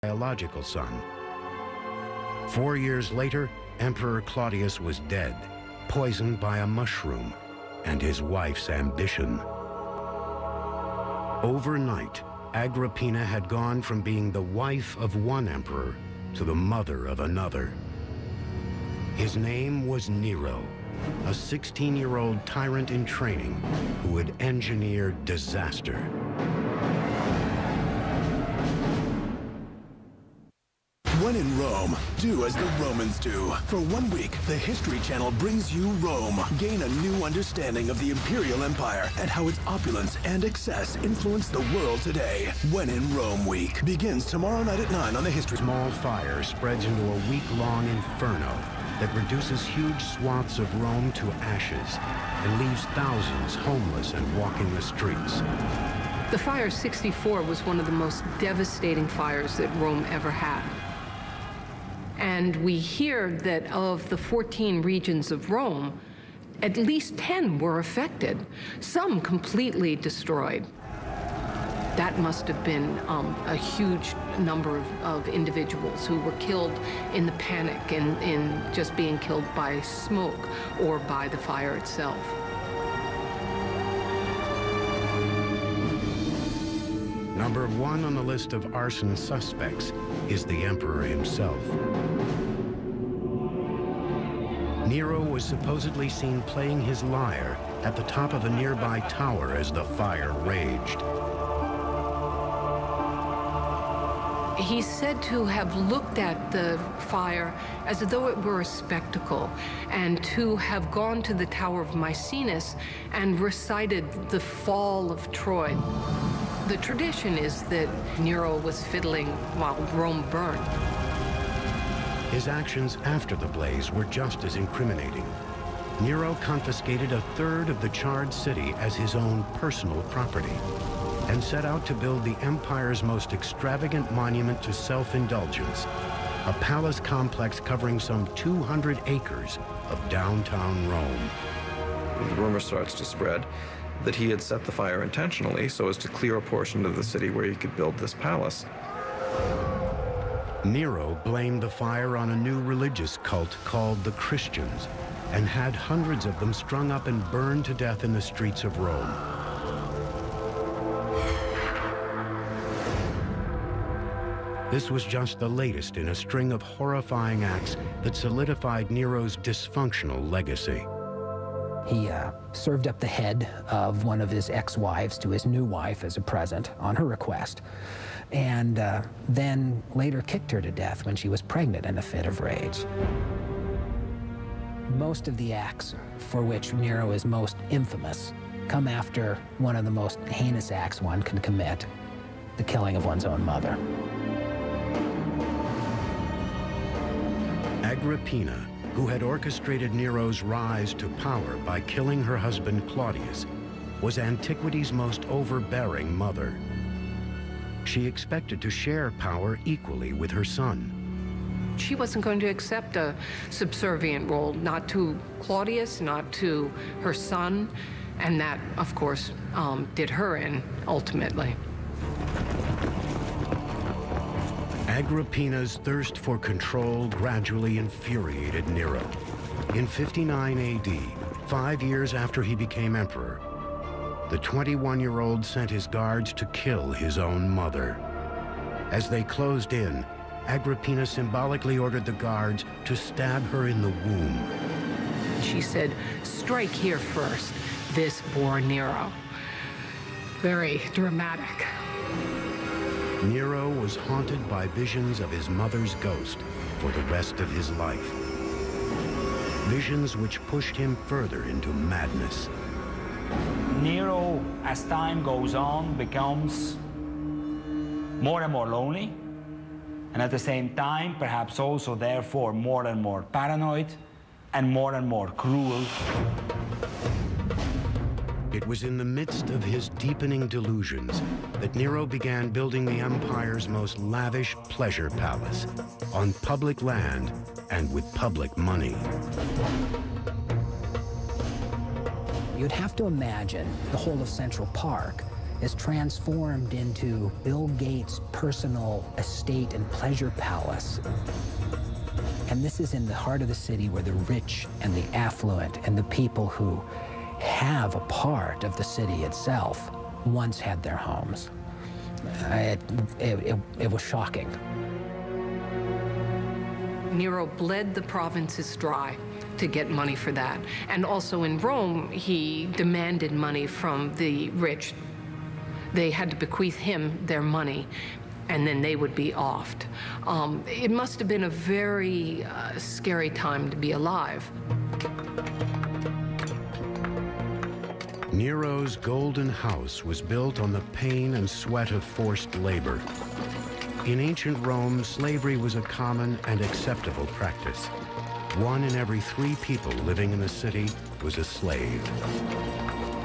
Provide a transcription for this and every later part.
biological son. 4 years later, Emperor Claudius was dead, poisoned by a mushroom, and his wife's ambition. Overnight, Agrippina had gone from being the wife of one emperor to the mother of another. His name was Nero, a 16-year-old tyrant in training who had engineered disaster. When in Rome, do as the Romans do. For 1 week, the History Channel brings you Rome. Gain a new understanding of the Imperial Empire and how its opulence and excess influenced the world today. When in Rome Week begins tomorrow night at 9 on the History. Small fire spreads into a week-long inferno that reduces huge swaths of Rome to ashes and leaves thousands homeless and walking the streets. The fire of '64 was one of the most devastating fires that Rome ever had. And we hear that of the 14 regions of Rome, at least 10 were affected, some completely destroyed. That must have been a huge number of individuals who were killed in the panic and in just being killed by smoke or by the fire itself. Number 1 on the list of arson suspects is the emperor himself. Nero was supposedly seen playing his lyre at the top of a nearby tower as the fire raged. He's said to have looked at the fire as though it were a spectacle, and to have gone to the Tower of Maecenas and recited the fall of Troy. The tradition is that Nero was fiddling while Rome burned. His actions after the blaze were just as incriminating. Nero confiscated a third of the charred city as his own personal property and set out to build the empire's most extravagant monument to self-indulgence, a palace complex covering some 200 acres of downtown Rome. The rumor starts to spread that he had set the fire intentionally so as to clear a portion of the city where he could build this palace. Nero blamed the fire on a new religious cult called the Christians and had hundreds of them strung up and burned to death in the streets of Rome. This was just the latest in a string of horrifying acts that solidified Nero's dysfunctional legacy. He served up the head of one of his ex-wives to his new wife as a present on her request, and then later kicked her to death when she was pregnant in a fit of rage. Most of the acts for which Nero is most infamous come after one of the most heinous acts one can commit, the killing of one's own mother. Agrippina, who had orchestrated Nero's rise to power by killing her husband Claudius, was antiquity's most overbearing mother. She expected to share power equally with her son. She wasn't going to accept a subservient role, not to Claudius, not to her son, and that, of course, did her in, ultimately. Agrippina's thirst for control gradually infuriated Nero. In 59 AD, 5 years after he became emperor, the 21-year-old sent his guards to kill his own mother. As they closed in, Agrippina symbolically ordered the guards to stab her in the womb. She said, "Strike here first. This bore Nero." Very dramatic. Nero was haunted by visions of his mother's ghost for the rest of his life. Visions which pushed him further into madness. Nero, as time goes on, becomes more and more lonely, and at the same time, perhaps also therefore more and more paranoid and more cruel. It was in the midst of his deepening delusions that Nero began building the empire's most lavish pleasure palace on public land and with public money. You'd have to imagine the whole of Central Park is transformed into Bill Gates' personal estate and pleasure palace. And this is in the heart of the city where the rich and the affluent and the people who have a part of the city itself once had their homes. It was shocking. Nero bled the provinces dry to get money for that. And also in Rome, he demanded money from the rich. They had to bequeath him their money, and then they would be offed. It must have been a very scary time to be alive. Nero's golden house was built on the pain and sweat of forced labor. In ancient Rome, slavery was a common and acceptable practice. 1 in every 3 people living in the city was a slave.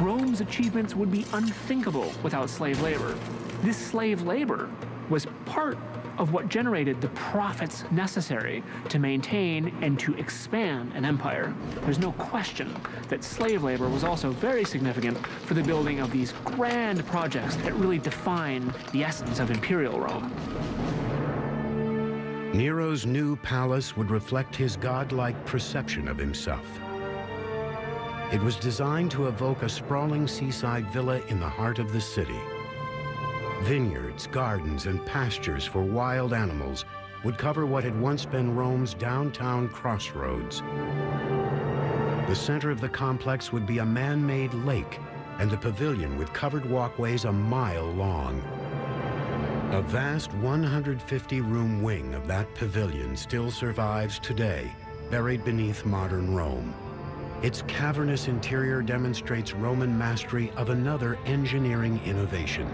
Rome's achievements would be unthinkable without slave labor. This slave labor was part of what generated the profits necessary to maintain and to expand an empire. There's no question that slave labor was also very significant for the building of these grand projects that really define the essence of imperial Rome. Nero's new palace would reflect his godlike perception of himself. It was designed to evoke a sprawling seaside villa in the heart of the city. Vineyards, gardens, and pastures for wild animals would cover what had once been Rome's downtown crossroads. The center of the complex would be a man-made lake and a pavilion with covered walkways a mile long. A vast 150-room wing of that pavilion still survives today, buried beneath modern Rome. Its cavernous interior demonstrates Roman mastery of another engineering innovation: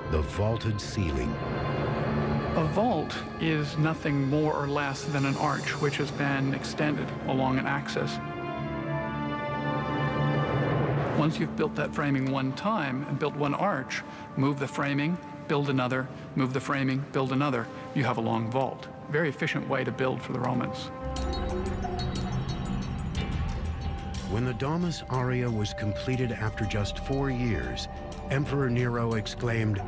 the vaulted ceiling. A vault is nothing more or less than an arch which has been extended along an axis. Once you've built that framing one time and built one arch, move the framing, build another, move the framing, build another, you have a long vault. Very efficient way to build for the Romans. When the Domus Aurea was completed after just 4 years, Emperor Nero exclaimed,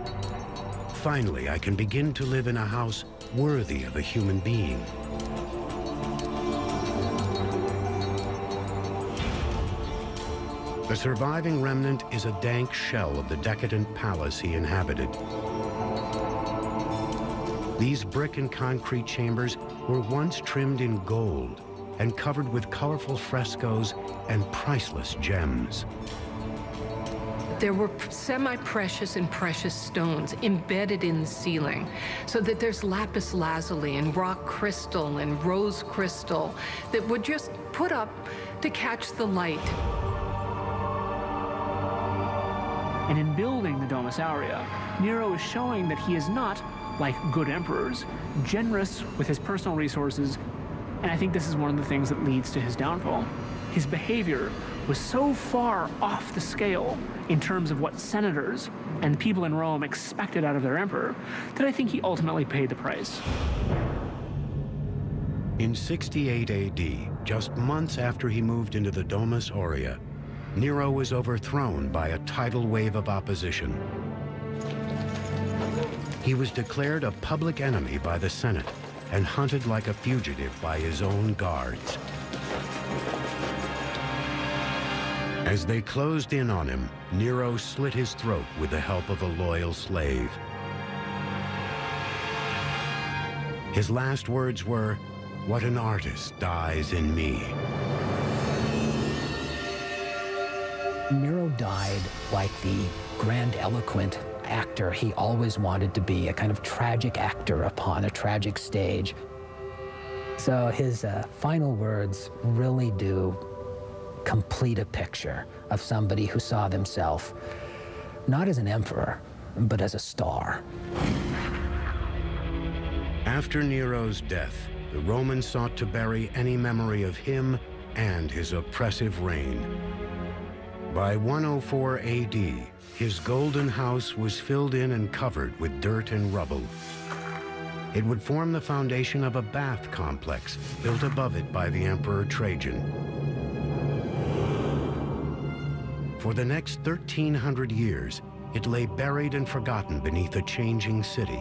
"Finally, I can begin to live in a house worthy of a human being." The surviving remnant is a dank shell of the decadent palace he inhabited. These brick and concrete chambers were once trimmed in gold and covered with colorful frescoes and priceless gems. There were semi-precious and precious stones embedded in the ceiling, so that there's lapis lazuli and rock crystal and rose crystal that were just put up to catch the light. And in building the Domus Aurea, Nero is showing that he is not, like good emperors, generous with his personal resources, and I think this is one of the things that leads to his downfall. His behavior was so far off the scale in terms of what senators and people in Rome expected out of their emperor that I think he ultimately paid the price. In 68 AD, just months after he moved into the Domus Aurea, Nero was overthrown by a tidal wave of opposition. He was declared a public enemy by the Senate and hunted like a fugitive by his own guards. As they closed in on him, Nero slit his throat with the help of a loyal slave. His last words were, "What an artist dies in me." Nero died like the grandiloquent actor he always wanted to be, a kind of tragic actor upon a tragic stage. So his final words really do complete a picture of somebody who saw themselves not as an emperor, but as a star. After Nero's death, the Romans sought to bury any memory of him and his oppressive reign. By 104 AD, his golden house was filled in and covered with dirt and rubble. It would form the foundation of a bath complex built above it by the Emperor Trajan. For the next 1,300 years, it lay buried and forgotten beneath a changing city.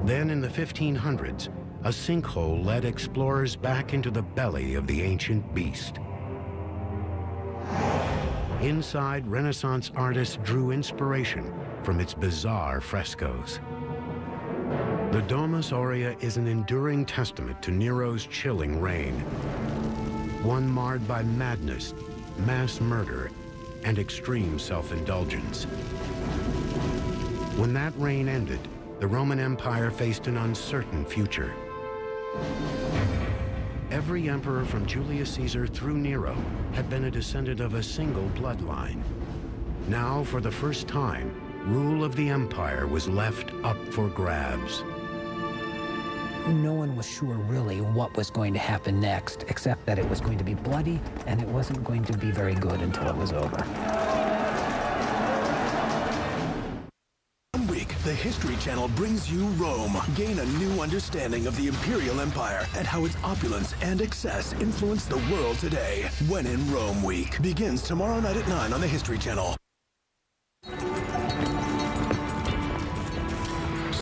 Then in the 1500s, a sinkhole led explorers back into the belly of the ancient beast. Inside, Renaissance artists drew inspiration from its bizarre frescoes. The Domus Aurea is an enduring testament to Nero's chilling reign, one marred by madness, mass murder, and extreme self-indulgence. When that reign ended, the Roman Empire faced an uncertain future. Every emperor from Julius Caesar through Nero had been a descendant of a single bloodline. Now, for the first time, rule of the empire was left up for grabs. No one was sure really what was going to happen next, except that it was going to be bloody and it wasn't going to be very good until it was over. One week, the History Channel brings you Rome. Gain a new understanding of the Imperial Empire and how its opulence and excess influence the world today. When in Rome Week begins tomorrow night at 9 on the History Channel.